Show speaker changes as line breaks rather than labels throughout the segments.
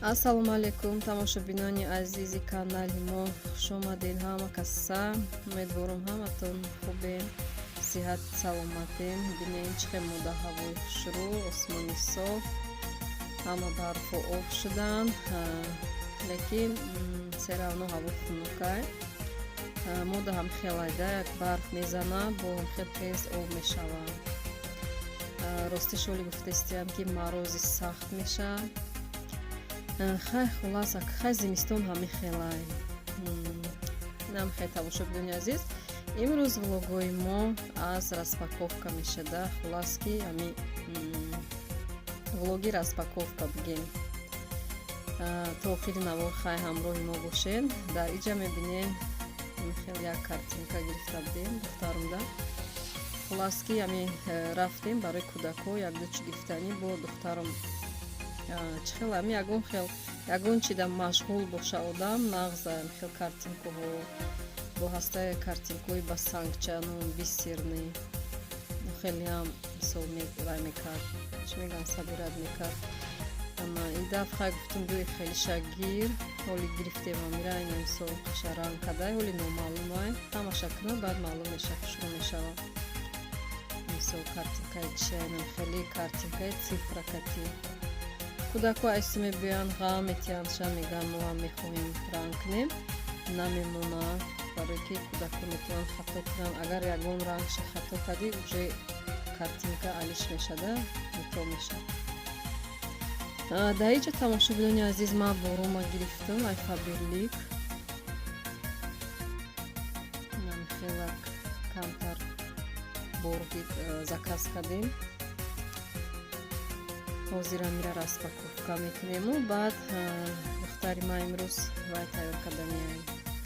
Ассалому алейкум тамошобинони азизи канали мо хуш омадед ҳама каса. Умедворам ҳаматон хубен, сиҳат саломатен. Бинем чӣ хел мода ҳавои хушрӯ, осмони соф, ҳама барфу об шудан, лекин серавно ҳаво хунукай. Мода ҳам хелайда як барф мезана, бо хел тез об мешавад. Ростиш оли гуфтестиам ки марози сахт мешавад. Хай хуласа хай зимистон ҳами хелай. Нам хай тамошобинони азиз, имрӯз влогои мо аз распаковка мешада. Хулас ки ҳами влоги распаковка бигем. То охири навор хай ҳамроҳи мо бошед. Дар иҷа мебинем хел як картинка гирифта будем духтарумда. Хулас ки ҳами рафтем барои кӯдако якду чӣ гирифтанӣ бо духтарум. Чӣ хел ҳами ягон чида машғул боша одам нағза хел картинкаҳо бо ҳастаи картинкаҳои ба сангчану бисерни хелиам мисол вай мекард, чӣ мегӯянд, сабират мекард. Ин дафъа гуфтум дуи хели шагир ҳоли гирифтем ҳамира ина мисол қашаранг кадай ҳоли номаълум вай ҳамаша куна баъд маълум меша хушрӯ мешавад. Мисол картинкаи чиянам хели картинкаи цифракатӣ. Кӯдако айси мебиёянд ғам метиянша мегӯянд мо ҳам мехоҳем ранг кунем, намемонад, барое ки кӯдако метавонанд хато кунанд. Агар ягон рангша хато кардӣ уже картинка алиш мешада, мето мешад. Дар иҷа тамошобинони азиз ман борома гирифтам ай фаберлик. Нам хела камтар борги заказ кардем. ҳозир амира распаковка мекунему. Баъд духтари ман имрӯз вай тайёр карданиям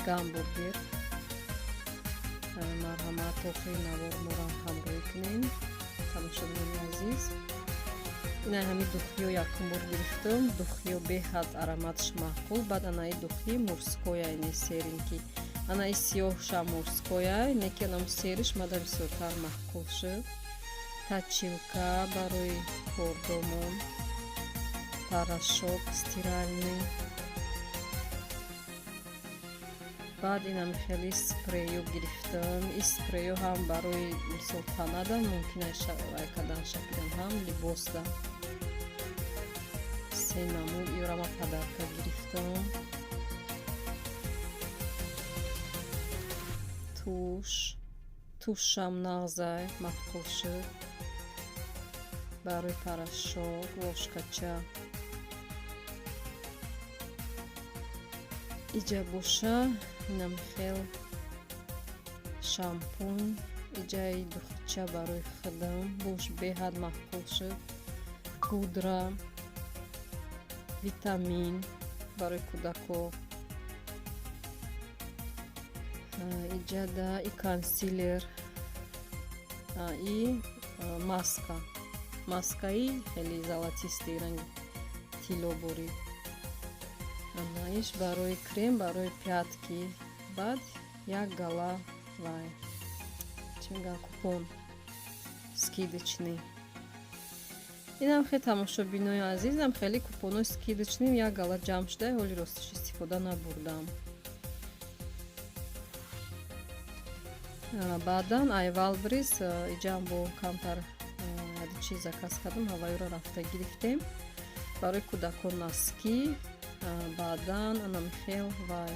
гамбургер. Марҳамат охири навор моро ҳамроҳӣ кунем тамошобинони азиз. ина ҳами духиё якум бор гирифтам. Духиё беҳад ароматш маъқул. Баъд анаи духи морскояй не серинки. Анаи сиёҳша морскояй, неки анам сериш мада бисёртар маъқул шуд. Точилка барои кордомон, порошок стиральный. Баъд инам хели спреё гирифтам. Ин спреё ҳам барои мисол танада мумкин аст кадан шакидан ҳам либосда. Се намуд иёрама падарка гирифтам. тушам нағзай маъқул шуд. Барои порошок вошкача. иҷа боша инам хел шампунь. иҷаи духча барои худам бош беҳад маъқул шуд. пудра, витамин барои кӯдако. иҷада и консилер, и маскаи хели золотистии ранги тилобори. Анаиш барои крем барои пятки. Баъд як гала вай чӣ мегӯянд купон скидочный. инам хеле тамошобинои азизам хеле купонои скидочный як гала ҷамъ шуда ҳоли ростиш истифода набурдам. Баъдан айвалбрис иҷаам бо камтар чи заказ кардам, ҳавайро рафта гирифтем барои кӯдакон носки. Баъдан анам хел вай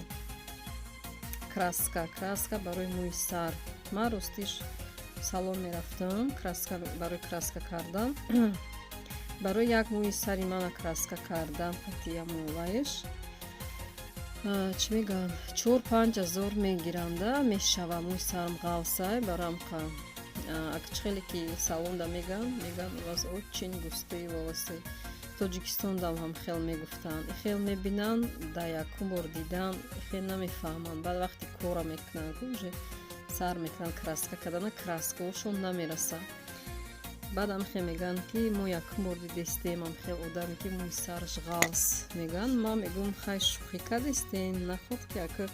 краска барои мӯи сар. ман ростиш салон мерафтам барои краска кардан. барои як мӯи сари мана краска кардам патиямоваиш чӣ мегӯянд 4-5 ҳазор мегиранда мешава. мӯи сарам ғавсай барамқа акчхеле ки салонда мегӯянд вас очин густаи волосы. тоҷикистондам ҳам хел мегуфтанд. хел мебинанд да якум бор дидан хел намефаҳманд. баъд вақти кора мекунанд уже сар мекунанд краска кардана краскаошон намераса. баъд ам хел мегӯянд ки мо якум бор дидестем ам хел одаме ки мӯи сараш ғавс мегӯянд. ман мегӯям хай шӯхӣ кардестен наход ки ака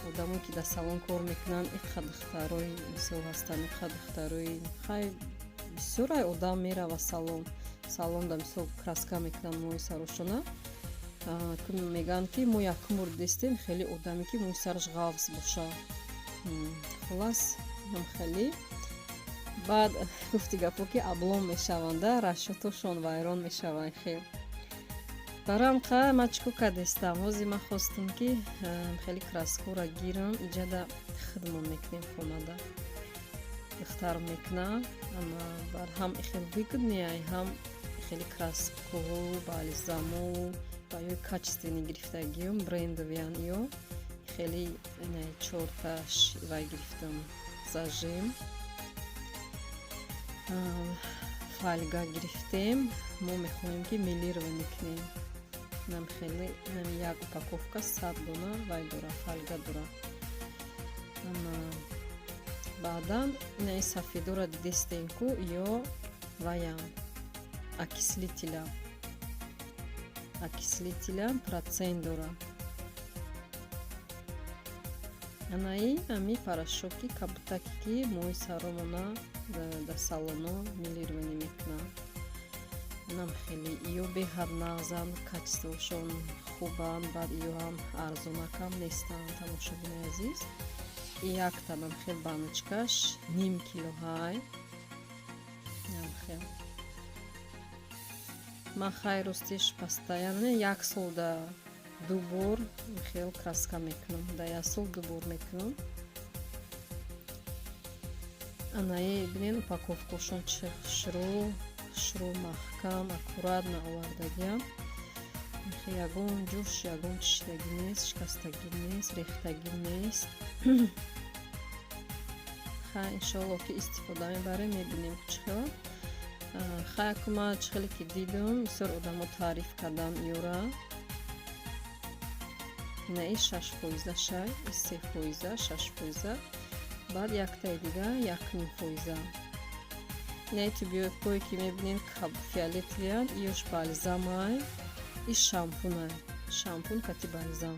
одамое ки дар салон кор мекунанд иқа духтарои мисол ҳастанд иқа духтарои хай бисёр ай одам мерава салонда мисол краска мекунанд мӯи сарошона. мегӯянд ки мо якум бор дидистем хеле одаме ки мӯи сараш ғафз боша. хулас ҳам хеле баъд гуфти гапо ки аблом мешаванда рашотошон вайрон мешаванд. хел барам қа ма чико кардистам ҳози ма хостум ки хеле краскора гирам иҷада хидмон мекунем хонада ихтар мекунам ама бар ҳам хел выгоднее ҳам хеле краску балзаму ба ёи качествени гирифтагиём брендовиан ё хеле чорташ вай гирифтам зажим фольга гирифтем мо мехоҳем ки милированӣ кунем. нам хеле як упаковка 100 дона вай дора фольга дора. ама баъдан инаи сафедора дидистем ку ё ваям окислителя процент дора. анаи ами порошоки кабутаки ки мои саромона дар салоно милированӣ мекунам. нам хеле ё беҳад нағзанд качествошон хубанд баъд ё ҳам арзонакам нестанд. тамошобини азиз якта нам хел баночкаш ним кило ҳай нам хел ман хай ростиш постоянно як сол да ду бор хел краска мекунам. да як сол ду бор мекунам. анаи бинен упаковкашон шурӯ маҳкам аккуратно овардагиам. ягон ҷӯш ягон чиштагӣ нест, шикастагӣ нест, рехтагӣ нест. хай иншоалло ки истифода мебарем мебинем чӣ хел. хай кума чӣ хеле ки дидам бисёр одамо таъриф кардан ёра. наи 6% шай 3% 6%. баъд яктаи дига 1.5%. инаи тубиёкое ки мебинем фиолетовиян ёш балзамай и шампунай шампун кати балзам.